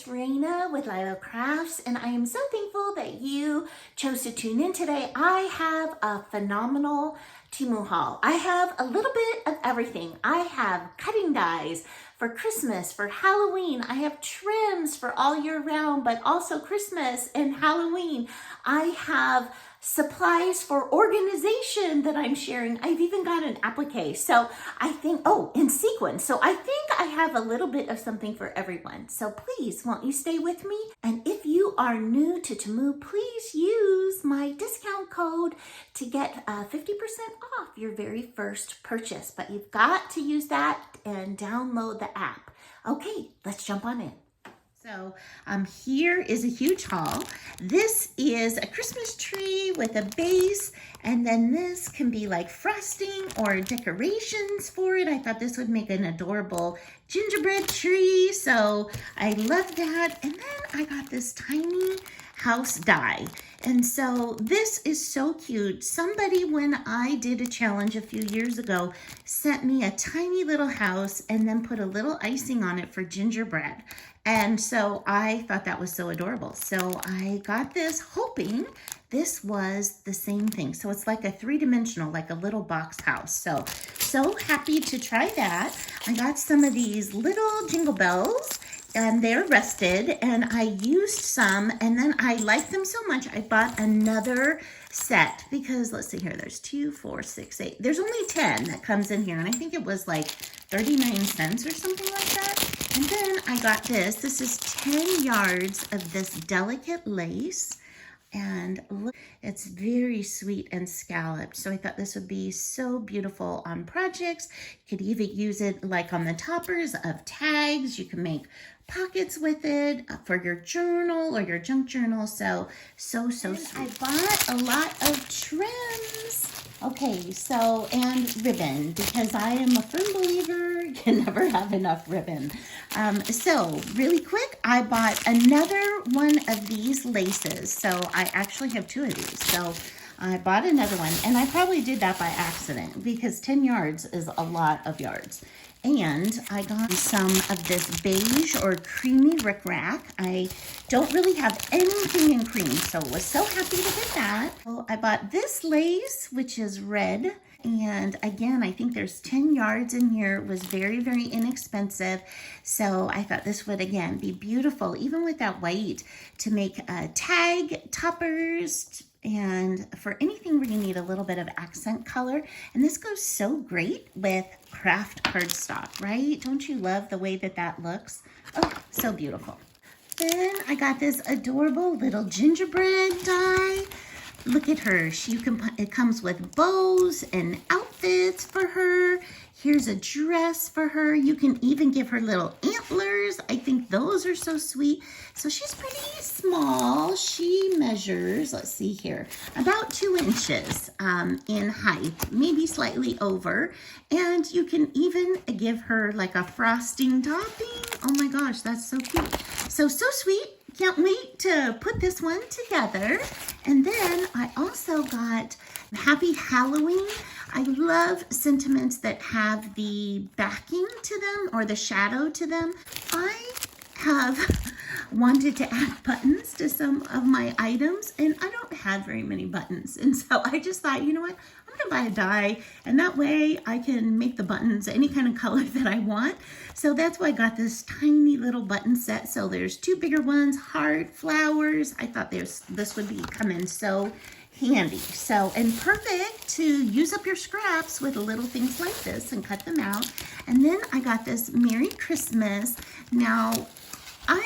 Raina with LYLO Crafts, and I am so thankful that you chose to tune in today. I have a phenomenal Temu haul. I have a little bit of everything. I have cutting dies for Christmas, for Halloween. I have trims for all year round, but also Christmas and Halloween. I have supplies for organization that I'm sharing. I've even got an applique. So I think, in sequins. So I think I have a little bit of something for everyone. So please, won't you stay with me? And if you are new to Temu, please use my discount code to get 50% off your very first purchase. But you've got to use that and download the app. Okay, let's jump on in. So here is a huge haul. This is a Christmas tree with a base, and then this can be like frosting or decorations for it. I thought this would make an adorable gingerbread tree, so I love that. And then I got this tiny house die. And so this is so cute. Somebody, when I did a challenge a few years ago, sent me a tiny little house and then put a little icing on it for gingerbread. And so I thought that was so adorable. So I got this hoping this was the same thing. So it's like a three-dimensional, like a little box house. So happy to try that. I got some of these little jingle bells, and they're rested, and I used some, and then I liked them so much I bought another set because let's see here, there's 2, 4, 6, 8. There's only 10 that comes in here, and I think it was like 39 cents or something like that. And then I got this. This is 10 yards of this delicate lace. And look, it's very sweet and scalloped. So I thought this would be so beautiful on projects. You could even use it like on the toppers of tags. You can make pockets with it for your journal or your junk journal. So sweet. I bought a lot of trims. Okay, so, and ribbon, because I am a firm believer you can never have enough ribbon. So really quick, I bought another one of these laces. So I actually have 2 of these. So I bought another one, and I probably did that by accident because 10 yards is a lot of yards. And I got some of this beige or creamy rickrack. I don't really have anything in cream, so was so happy to get that. So I bought this lace, which is red. And again, I think there's 10 yards in here. It was very, very inexpensive. So I thought this would, again, be beautiful, even with that white, to make tag toppers, and for anything where you need a little bit of accent color. And this goes so great with craft cardstock, right? Don't you love the way that that looks? Oh, so beautiful. Then I got this adorable little gingerbread die. Look at her. It comes with bows and outfits for her. Here's a dress for her. You can even give her little antlers. I think those are so sweet. So she's pretty small. She measures, let's see here, about 2 inches in height, maybe slightly over. And you can even give her like a frosting topping. Oh my gosh, that's so cute. So sweet. Can't wait to put this one together. And then I also got Happy Halloween. I love sentiments that have the backing to them or the shadow to them. I have wanted to add buttons to some of my items, and I don't have very many buttons. And so I just thought, you know what? I'm gonna buy a die, and that way I can make the buttons any kind of color that I want. So that's why I got this tiny little button set. So there's 2 bigger ones, heart, flowers. I thought this would come in so handy. So, and perfect to use up your scraps with little things like this and cut them out. And then I got this Merry Christmas. Now, I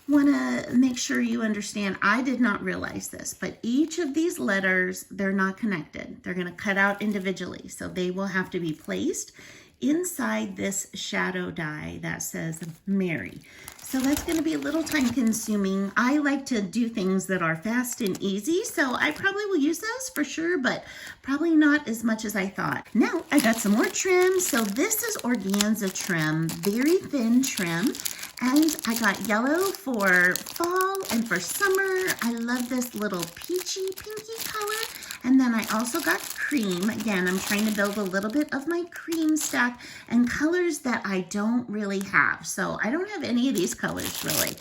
want to make sure you understand, I did not realize this, but each of these letters, they're not connected. They're going to cut out individually. So they will have to be placed inside this shadow die that says Merry. So that's going to be a little time consuming. I like to do things that are fast and easy, so I probably will use those for sure, but probably not as much as I thought. Now I got some more trim. So this is organza trim, very thin trim. And I got yellow for fall and for summer. I love this little peachy pinky color. And then I also got cream. Again, I'm trying to build a little bit of my cream stack and colors that I don't really have. So I don't have any of these colors really.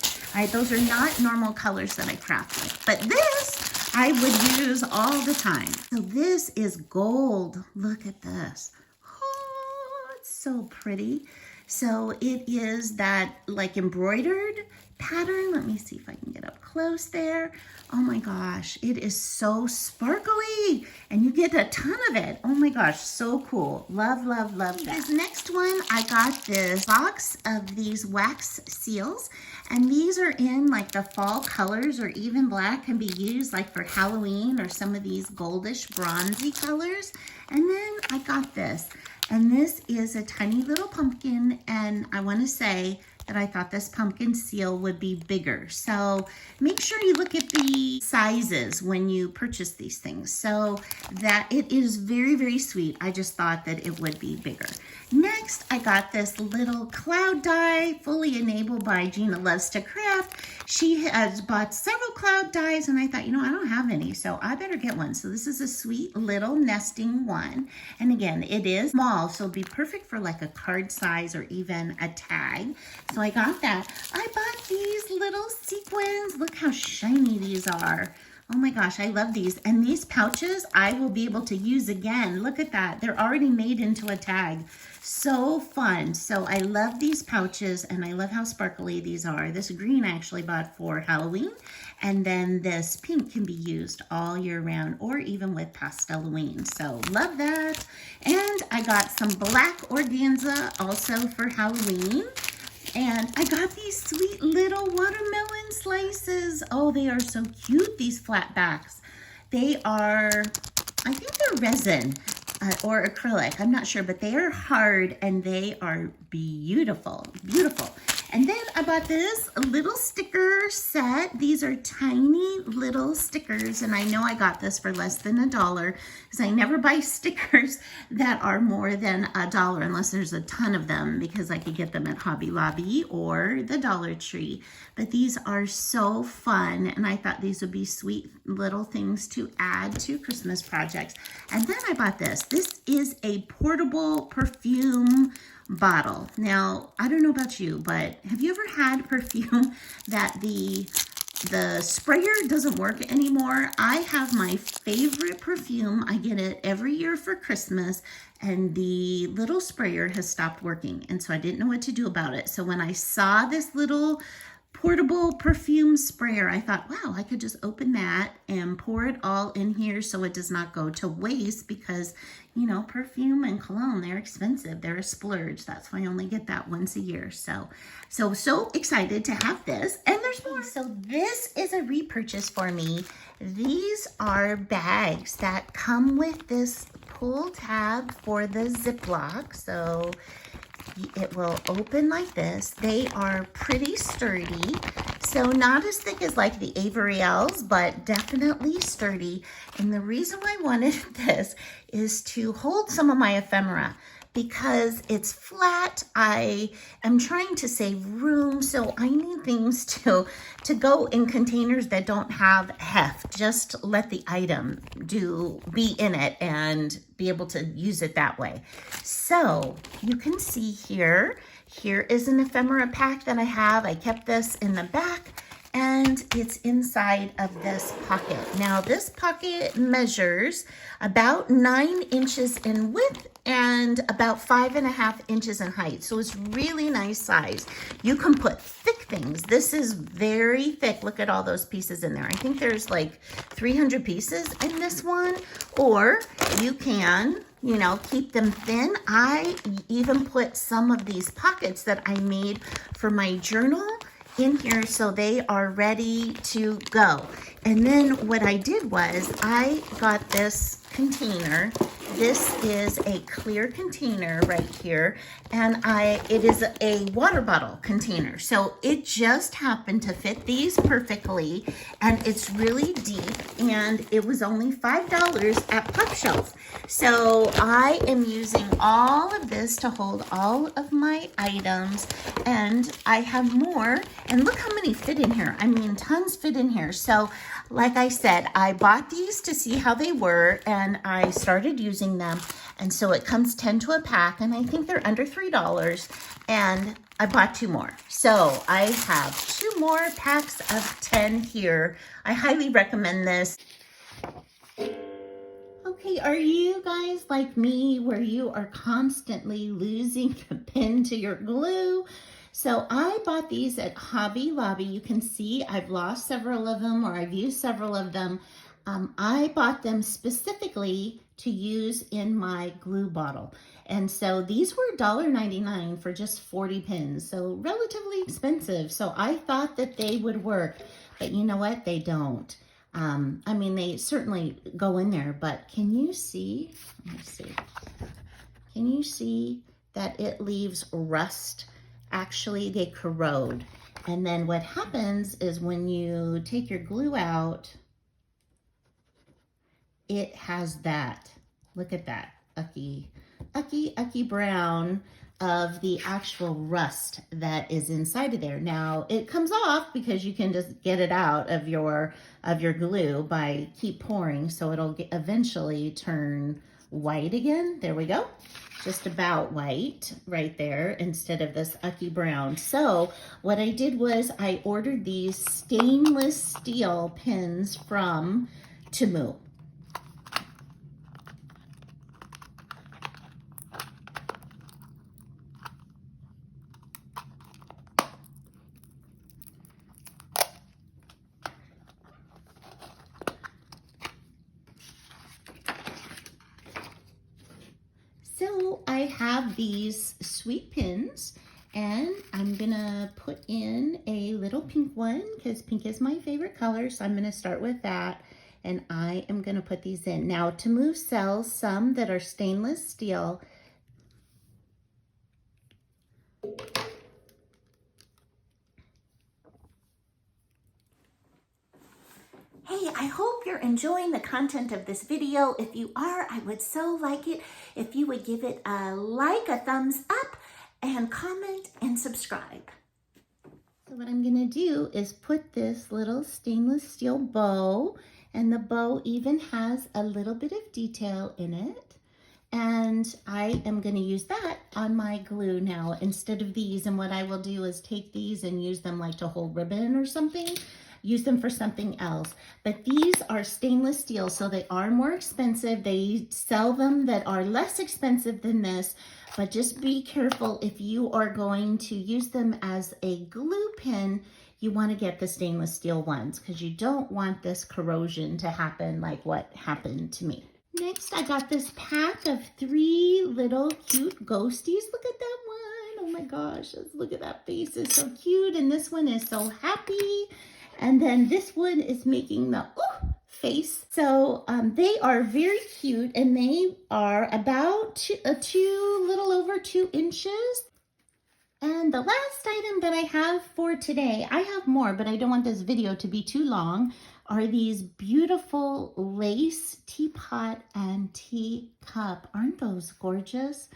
Those are not normal colors that I craft with. But this I would use all the time. So this is gold. Look at this. Oh, it's so pretty. So it is that like embroidered pattern. Let me see if I can get up close there. Oh my gosh, it is so sparkly and you get a ton of it. Oh my gosh, so cool. Love, love, love that. This next one, I got this box of these wax seals, and these are in like the fall colors, or even black can be used like for Halloween, or some of these goldish bronzy colors. And then I got this, and this is a tiny little pumpkin, and I want to say that I thought this pumpkin seal would be bigger. So make sure you look at the sizes when you purchase these things, so that it is very, very sweet. I just thought that it would be bigger. Next, I got this little cloud die, fully enabled by Gina Loves to Craft. She has bought several cloud dies, and I thought, you know, I don't have any, so I better get one. So this is a sweet little nesting one. And again, it is small, so it'll be perfect for like a card size or even a tag. So I got that. I bought these little sequins. Look how shiny these are. Oh my gosh, I love these. And these pouches I will be able to use again. Look at that. They're already made into a tag. So fun. So I love these pouches, and I love how sparkly these are. This green I actually bought for Halloween, and then this pink can be used all year round, or even with Pastelloween. So love that. And I got some black organza also for Halloween. And I got these sweet little watermelon slices. Oh, they are so cute, these flatbacks. They are, I think they're resin or acrylic. I'm not sure, but they are hard and they are beautiful, beautiful. And then I bought this little sticker set. These are tiny little stickers, and I know I got this for less than $1 because I never buy stickers that are more than $1 unless there's a ton of them, because I could get them at Hobby Lobby or the Dollar Tree. But these are so fun, and I thought these would be sweet little things to add to Christmas projects. And then I bought this. This is a portable perfume bottle. Now, I don't know about you, but have you ever had perfume that the sprayer doesn't work anymore? I have my favorite perfume. I get it every year for Christmas, and the little sprayer has stopped working, and so I didn't know what to do about it. So when I saw this little portable perfume sprayer, I thought, wow, I could just open that and pour it all in here so it does not go to waste, because, you know, perfume and cologne, they're expensive. They're a splurge. That's why I only get that once a year. So excited to have this. And there's more. So this is a repurchase for me. These are bags that come with this pull tab for the Ziploc. So it will open like this. They are pretty sturdy, so not as thick as like the Avery's, but definitely sturdy. And the reason why I wanted this is to hold some of my ephemera, because it's flat. I am trying to save room, so I need things to go in containers that don't have heft. Just let the item be in it and be able to use it that way. So you can see here is an ephemera pack that I have. I kept this in the back, and it's inside of this pocket. Now this pocket measures about 9 inches in width and about 5.5 inches in height. So it's really nice size. You can put thick things. This is very thick. Look at all those pieces in there. I think there's like 300 pieces in this one. Or you can, you know, keep them thin. I even put some of these pockets that I made for my journal in here, so they are ready to go. And then what I did was I got this container, This is a clear container right here, and it is a water bottle container. So it just happened to fit these perfectly, and it's really deep, and it was only $5 at Pop Shelf. So I am using all of this to hold all of my items, and I have more, and look how many fit in here. I mean, tons fit in here. So like I said, I bought these to see how they were, and I started using them. And so it comes 10 to a pack, and I think they're under $3. And I bought 2 more. So I have 2 more packs of 10 here. I highly recommend this. Okay, are you guys like me where you are constantly losing a pin to your glue? So I bought these at Hobby Lobby. You can see I've lost several of them, or I've used several of them. I bought them specifically to use in my glue bottle. And so these were $1.99 for just 40 pins. So relatively expensive. So I thought that they would work, but you know what? They don't. I mean, they certainly go in there, but can you see? Let me see. Can you see that it leaves rust? Actually, they corrode. And then what happens is when you take your glue out, it has that. Look at that, ucky brown of the actual rust that is inside of there. Now, it comes off because you can just get it out of your glue by keep pouring, so it'll eventually turn white again. There we go. Just about white right there instead of this ucky brown. So what I did was I ordered these stainless steel pins from Temu. So I have these sweet pins, and I'm gonna put in a little pink one because pink is my favorite color. So I'm gonna start with that, and I am gonna put these in. Now Temu sells some that are stainless steel. Hey, I hope you're enjoying the content of this video. If you are, I would so like it if you would give it a like, a thumbs up, and comment and subscribe. So what I'm gonna do is put this little stainless steel bow, and the bow even has a little bit of detail in it. And I am gonna use that on my glue now instead of these. And what I will do is take these and use them like to hold ribbon or something. Use them for something else. But these are stainless steel, so they are more expensive. They sell them that are less expensive than this, but just be careful if you are going to use them as a glue pin. You want to get the stainless steel ones because you don't want this corrosion to happen like what happened to me. Next, I got this pack of 3 little cute ghosties. Look at that one. Oh my gosh, look at that face. It's so cute. And this one is so happy. And then this one is making the face. So they are very cute, and they are about little over 2 inches. And the last item that I have for today, I have more, but I don't want this video to be too long, are these beautiful lace teapot and tea cup. Aren't those gorgeous?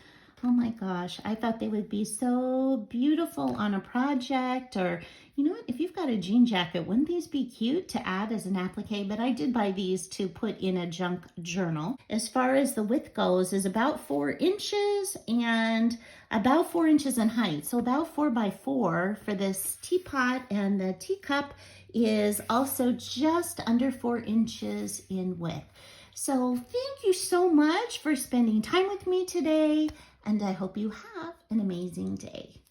Oh my gosh, I thought they would be so beautiful on a project, or you know what, if you've got a jean jacket, wouldn't these be cute to add as an applique? But I did buy these to put in a junk journal. As far as the width goes, is about 4 inches and about 4 inches in height. So about 4 by 4 for this teapot, and the teacup is also just under 4 inches in width. So thank you so much for spending time with me today, and I hope you have an amazing day.